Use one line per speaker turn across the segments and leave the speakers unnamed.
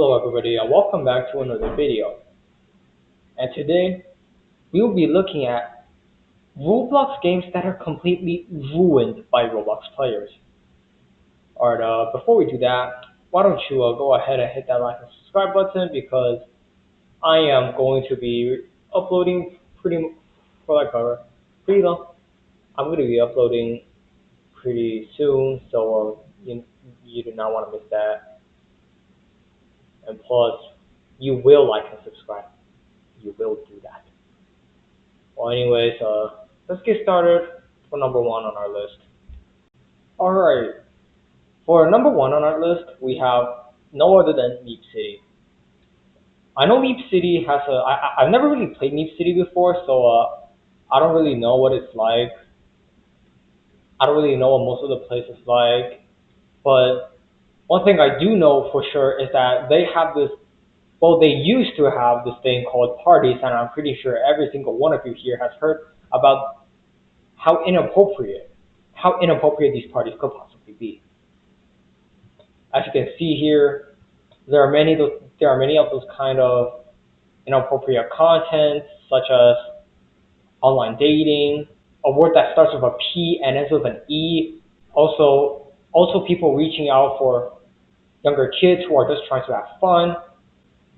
Hello everybody and welcome back to another video. And today we will be looking at Roblox games that are completely ruined by Roblox players. Alright, before we do that, why don't you go ahead and hit that like and subscribe button because I am going to be uploading for like a pretty long. I'm going to be uploading pretty soon, so you do not want to miss that. And plus, you will like and subscribe. You will do that. Well, anyways, let's get started for number one on our list. All right, for number one on our list, we have no other than Meep City. I know Meep City has I've never really played Meep City before, so I don't really know what it's like. I don't really know what most of the place is like, but one thing I do know for sure is that they have this. Well, they used to have this thing called parties, and I'm pretty sure every single one of you here has heard about how inappropriate these parties could possibly be. As you can see here, there are many of those kind of inappropriate content, such as online dating, a word that starts with a P and ends with an E. Also people reaching out for younger kids who are just trying to have fun.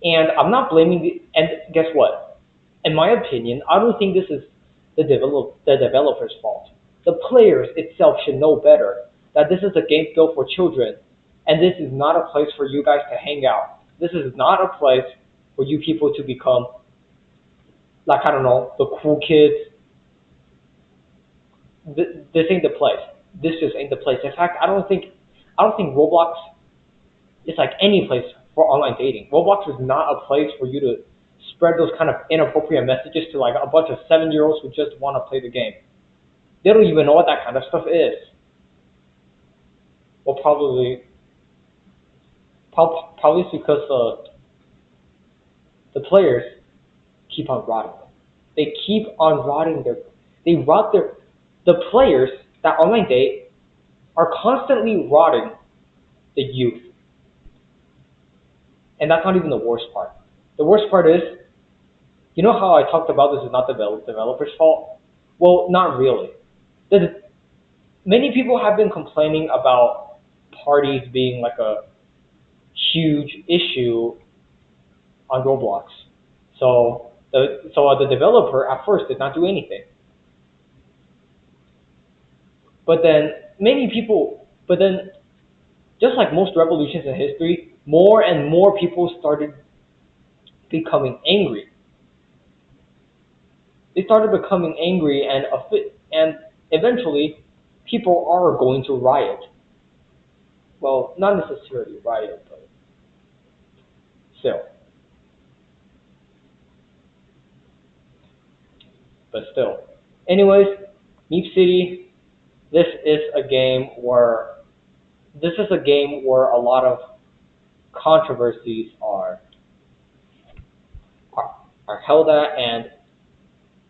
And I'm not blaming and guess what? In my opinion, I don't think this is the developer's fault. The players itself should know better that this is a game built for children, and this is not a place for you guys to hang out. This is not a place for you people to become, like, I don't know, the cool kids. This ain't the place. This just ain't the place. In fact, I don't think Roblox is like any place for online dating. Roblox is not a place for you to spread those kind of inappropriate messages to like a bunch of 7-year-olds who just want to play the game. They don't even know what that kind of stuff is. Well, probably it's because the players keep on rotting them. They keep on rotting the players that online date are constantly rotting the youth. And that's not even the worst part. The worst part is, you know how I talked about this is not the developer's fault? Well, not really. Many people have been complaining about parties being like a huge issue on Roblox. So the developer at first did not do anything. But then just like most revolutions in history, more and more people started becoming angry. They started becoming angry, and eventually, people are going to riot. Well, not necessarily riot, but still. But still. Anyways, Meep City. This is a game where a lot of controversies are held at, and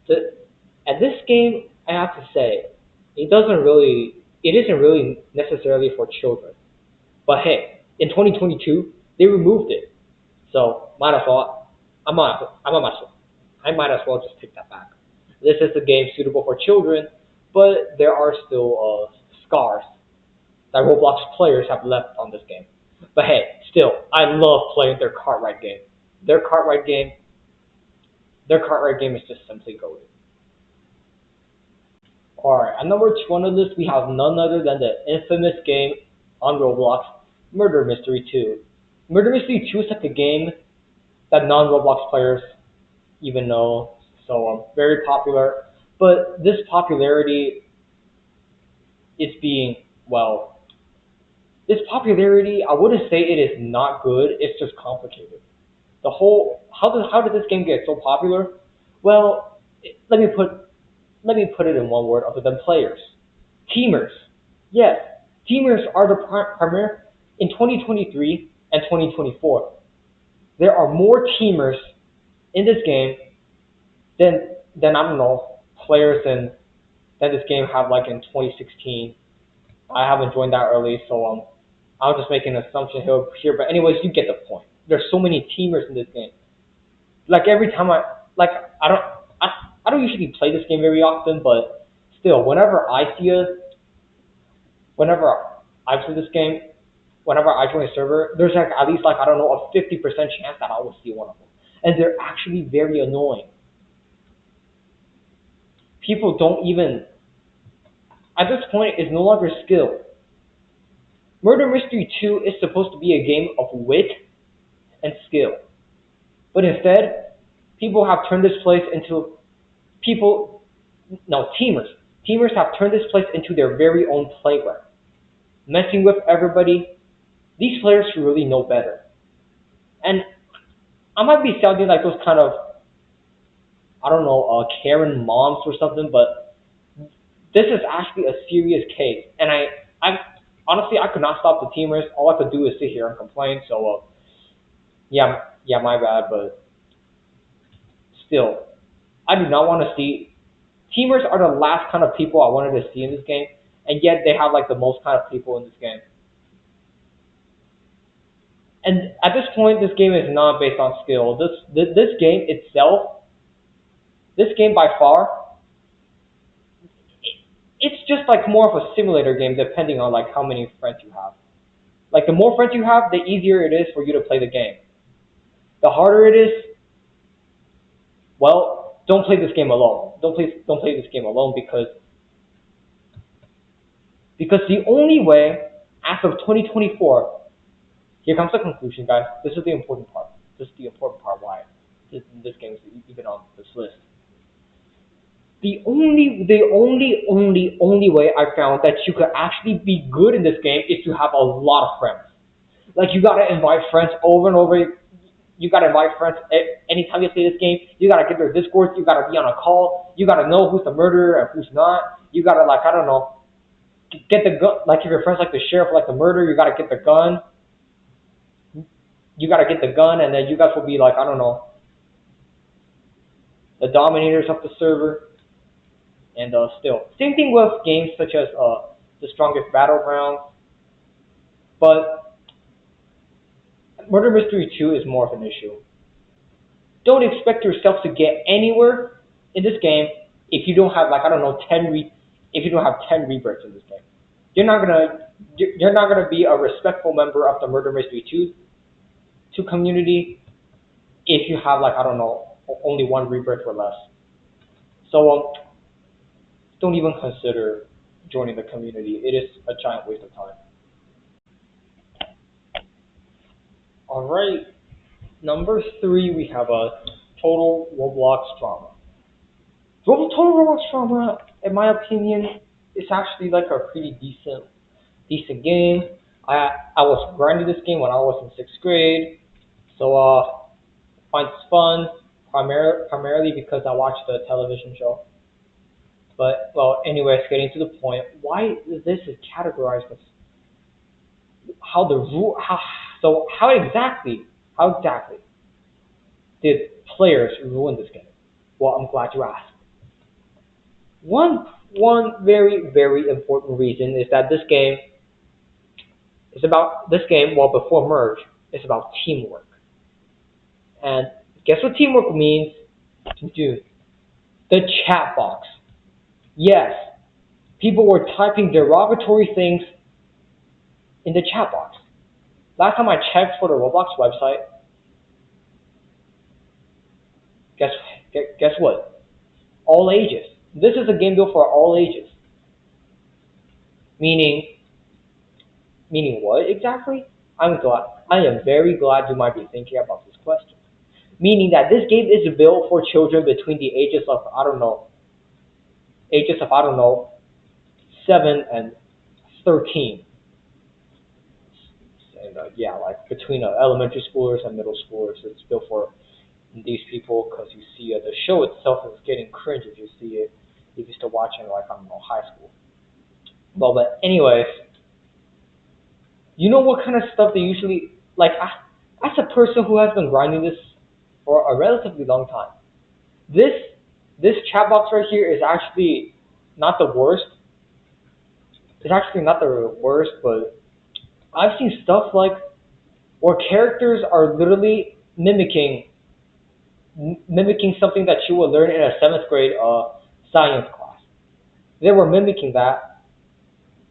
this game, I have to say, it isn't really necessarily for children. But hey, in 2022, they removed it, so I might as well just take that back. This is a game suitable for children, but there are still scars that Roblox players have left on this game. But hey, still, I love playing their Cartwright game. Their Cartwright game is just simply goated. Alright, at number 2 on the list, we have none other than the infamous game on Roblox, Murder Mystery 2. Murder Mystery 2 is like a game that non-Roblox players even know, so very popular. But this popularity is being, well, this popularity, I wouldn't say it is not good, it's just complicated. How did this game get so popular? Well, let me put it in one word other than players. Teamers. Yes, teamers are the primary in 2023 and 2024. There are more teamers in this game than I don't know, players that this game had like in 2016. I haven't joined that early, so I'm just making an assumption here. But anyways, you get the point. there's so many teamers in this game. Like every time like I don't I don't usually play this game very often, but still, whenever I play this game, whenever I join a server, there's like at least like I don't know a 50% chance that I will see one of them, and they're actually very annoying. People don't even at this point it's no longer skill. Murder Mystery 2 is supposed to be a game of wit and skill, but instead, people have turned this place into people no teamers. Teamers have turned this place into their very own playground, messing with everybody. These players should really know better. And I might be sounding like those kind of I don't know Karen moms or something, but this is actually a serious case. And I honestly I could not stop the teamers. All I could do is sit here and complain. So yeah, my bad. But still, I do not want to see teamers are the last kind of people I wanted to see in this game, and yet they have like the most kind of people in this game. And at this point, this game is not based on skill. This game itself, this game by far, it's just like more of a simulator game, depending on like how many friends you have. Like the more friends you have, the easier it is for you to play the game. The harder it is, well, don't play this game alone. Don't play this game alone because the only way, as of 2024, here comes the conclusion, guys. This is the important part. This is the important part why this game is even on this list. The only way I found that you could actually be good in this game is to have a lot of friends. Like you gotta invite friends over and over. You gotta invite friends anytime you play this game. You gotta get their Discord. You gotta be on a call. You gotta know who's the murderer and who's not. You gotta like I don't know, get the gun. Like if your friends like the sheriff, like the murderer, you gotta get the gun. You gotta get the gun, and then you guys will be like I don't know, the dominators of the server. And still, same thing with games such as the Strongest Battlegrounds. But Murder Mystery 2 is more of an issue. Don't expect yourself to get anywhere in this game if you don't have like I don't know if you don't have 10 rebirths in this game. You're not gonna be a respectful member of the Murder Mystery 2 community if you have like I don't know only one rebirth or less. So don't even consider joining the community. It is a giant waste of time. All right, number three, we have a total Roblox drama. Total Roblox drama, in my opinion, is actually like a pretty decent game. I was grinding this game when I was in sixth grade, so find this fun primarily because I watched the television show. But well, anyways, getting to the point, why this is categorized as how the rule how how exactly did players ruin this game? Well, I'm glad you asked. One very important reason is that this game well before merge is about teamwork. And guess what teamwork means? Dude, the chat box. Yes, people were typing derogatory things in the chat box. Last time I checked for the Roblox website, guess guess what? All ages. This is a game built for all ages. Meaning meaning what exactly? I am very glad you might be thinking about this question. Meaning that this game is built for children between the ages of I don't know 7 and 13. And yeah, like between elementary schoolers and middle schoolers, it's built for these people because you see the show itself is getting cringe if you see it if you're still watching like I don't know high school. Well, but anyways, you know what kind of stuff they usually like. As a person who has been grinding this for a relatively long time, this this chat box right here is actually not the worst. It's actually not the worst, but I've seen stuff like where characters are literally mimicking something that you would learn in a seventh grade science class. They were mimicking that,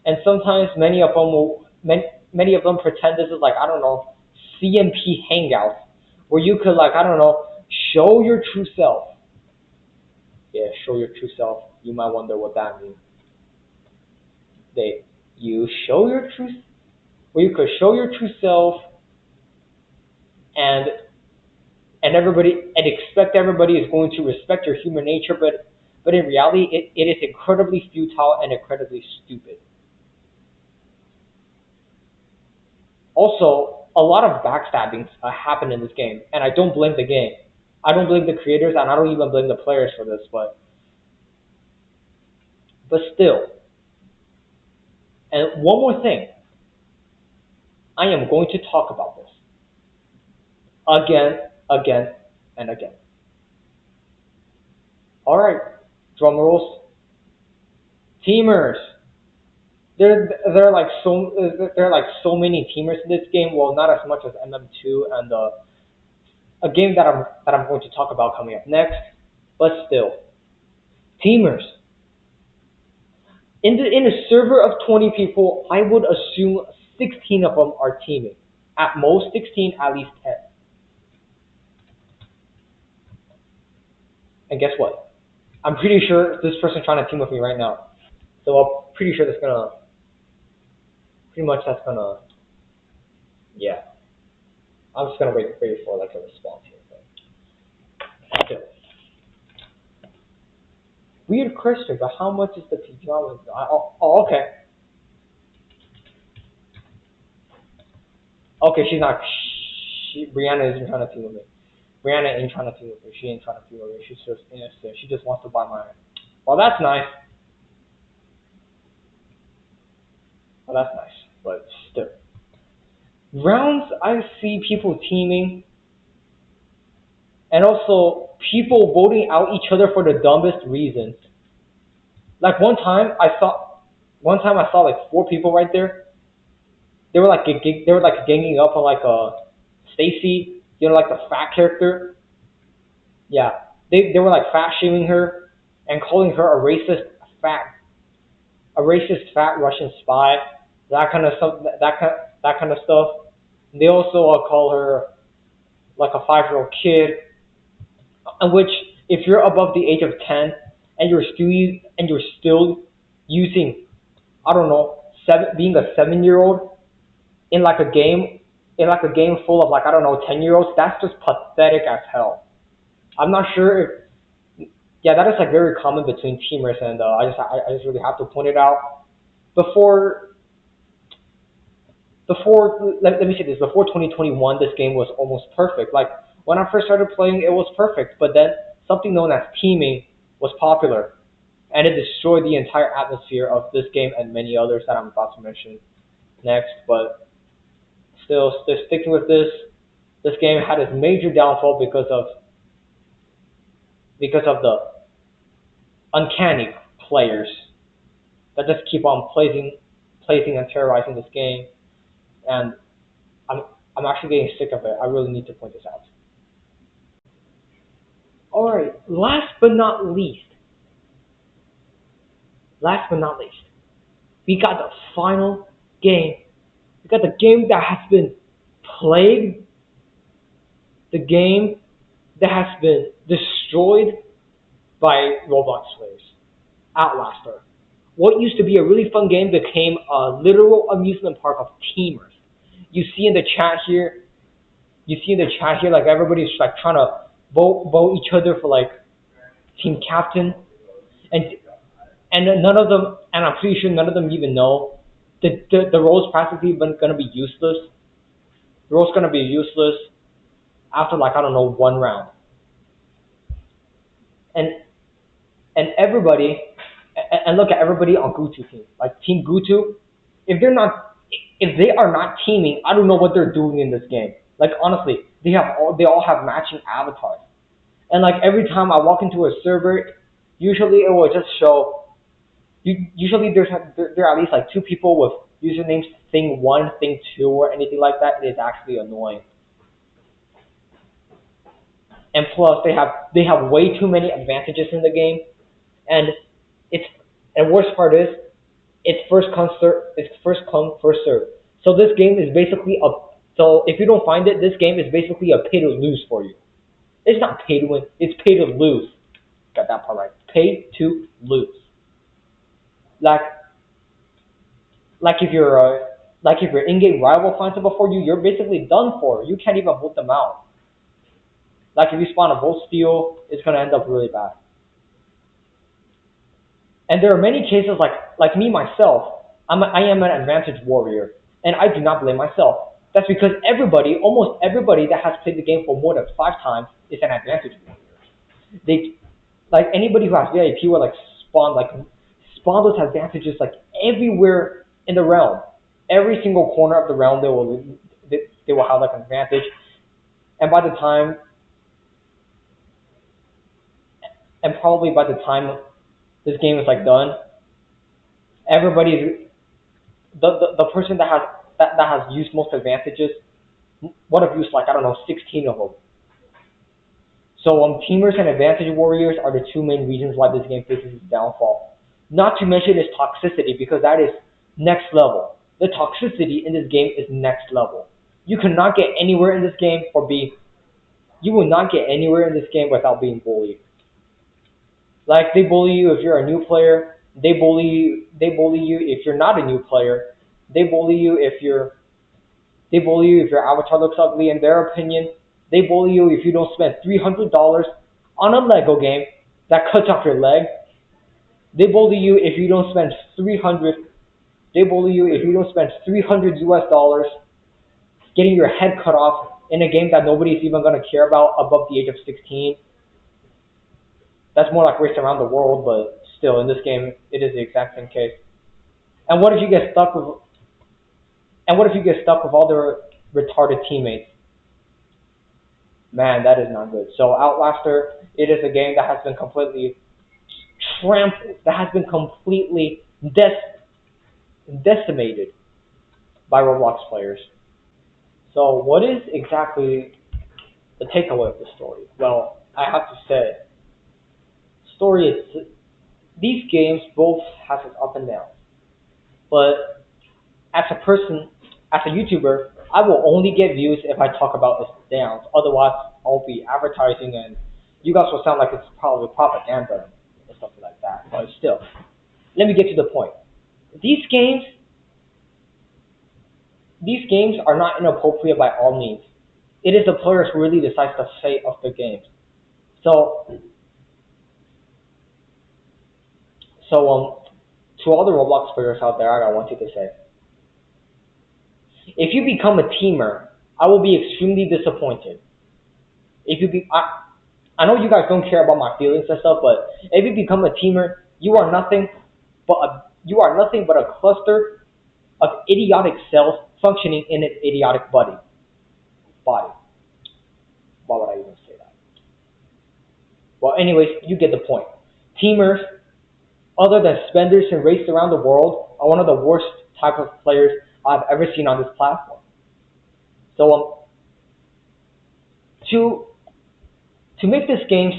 and sometimes many of them pretend this is like I don't know CMP hangouts where you could like I don't know show your true self. Yeah, show your true self. You might wonder what that means. They you show your true where you could show your true self and expect everybody is going to respect your human nature, but in reality it is incredibly futile and incredibly stupid. Also, a lot of backstabbing happen in this game, and I don't blame the game. I don't blame the creators, and I don't even blame the players for this. But still, and one more thing, I am going to talk about this again, again, and again. All right, drum rolls, teamers. There are like so many teamers in this game. Well, not as much as MM2 and a game that I'm going to talk about coming up next. But still, teamers. In a server of 20 people, I would assume 16 of them are teaming. At most 16, at least 10. And guess what? I'm pretty sure this person's trying to team with me right now. So I'm pretty sure that's gonna, yeah. I'm just gonna wait for like a response here. But still. Weird question, but how much is the pajamas? Okay. Okay, she's not. Brianna isn't trying to team with me. Brianna ain't trying to team with me. She ain't trying to team with me. She's just innocent. She just wants to buy my. Well, that's nice. Well, that's nice. But still. Rounds, I see people teaming, and also people voting out each other for the dumbest reasons. Like one time I saw like four people right there. They were like ganging up on like Stacy, like the fat character. Yeah, they were like fat shaming her and calling her fat a racist fat Russian spy. That kind of stuff. That kind of stuff. They also call her like a 5-year-old kid, in which if you're above the age of 10 and you're still using I don't know being a 7-year-old in like a game full of like I don't know 10-year-olds, that's just pathetic as hell. I'm not sure if yeah, that is like very common between teamers, and I just really have to point it out before let me say this, before 2021 this game was almost perfect. Like when I first started playing it was perfect, but then something known as teaming was popular, and it destroyed the entire atmosphere of this game and many others that I'm about to mention next. But still sticking with this game had its major downfall because of the uncanny players that just keep on placing and terrorizing this game, and I'm I'm actually getting sick of it. I really need to point this out. All right, last but not least, we got the final game. We got the game that has been plagued, the game that has been destroyed by Roblox players. Outlaster. What used to be a really fun game became a literal amusement park of teamers. You see in the chat here, like everybody's like trying to vote each other for like team captain, and none of them, and I'm pretty sure none of them even know the role's practically gonna be useless. The role's gonna be useless after like I don't know one round, and everybody, and look at everybody on Gutu team, like Team Gutu. If they're not, if they are not teaming, I don't know what they're doing in this game. Like honestly, they all have matching avatars, and like every time I walk into a server, usually it will just show. Usually there are at least like two people with usernames thing one, thing two, or anything like that. It is actually annoying. And plus, they have way too many advantages in the game, and it's and worst part is it's first come first serve. So this game is basically a so if you don't find it, this game is basically a pay to lose for you. It's not pay to win, it's pay to lose. Got that part right. Pay to lose. Like like if your in-game rival finds it before you, you're basically done for. You can't even vote them out. Like if you spawn a vote steal, it's gonna end up really bad. And there are many cases like me myself. I am an advantage warrior, and I do not blame myself. That's because almost everybody that has played the game for more than 5 times is an advantage warrior. They like anybody who has VIP will spawn those advantages like everywhere in the realm. Every single corner of the realm they will have like an advantage. And by the time and probably by the time this game is like done, everybody's the person that has used most advantages would have used like I don't know 16 of them. So teamers and advantage warriors are the two main reasons why this game faces its downfall. Not to mention its toxicity because that is next level. The toxicity in this game is next level. You cannot get anywhere in this game you will not get anywhere in this game without being bullied. Like they bully you if you're a new player. They bully you if you're not a new player. They bully you if you're they bully you if your avatar looks ugly in their opinion. They bully you if you don't spend $300 on a Lego game that cuts off your leg. They bully you if you don't spend 300. They bully you if you don't spend 300 US dollars getting your head cut off in a game that nobody's even gonna care about above the age of 16. That's more like Race Around the World, but still, in this game, it is the exact same case. And what if you get stuck with? And what if you get stuck with all their retarded teammates? Man, that is not good. So Outlaster, it is a game that has been completely trampled, that has been completely decimated by Roblox players. So what is exactly the takeaway of the story? Well, I have to say, story is these games both have its up and downs. But as a person, as a YouTuber, I will only get views if I talk about its downs. Otherwise, I'll be advertising and you guys will sound like it's probably propaganda and stuff like that. But still, let me get to the point. These games, these games are not inappropriate by all means. It is the players who really decides the fate of the games. So, to all the Roblox players out there, I want you to say, if you become a teamer, I will be extremely disappointed. If you be, I know you guys don't care about my feelings and stuff, but if you become a teamer, you are nothing but a cluster of idiotic cells functioning in its idiotic body. Body. Why would I even say that? Well, anyways, you get the point. Teamers, other than spenders and race around the world, are one of the worst type of players I've ever seen on this platform. So to make this game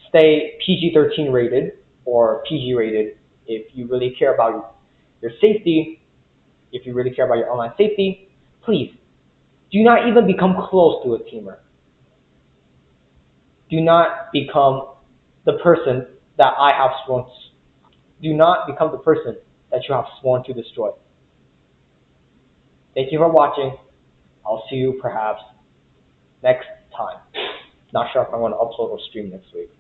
stay PG-13 rated or PG rated, if you really care about your safety, if you really care about your online safety, please do not even become close to a teamer. Do not become the person that I have sworn. Do not become the person that you have sworn to destroy. Thank you for watching. I'll see you perhaps next time. Not sure if I'm going to upload or stream next week.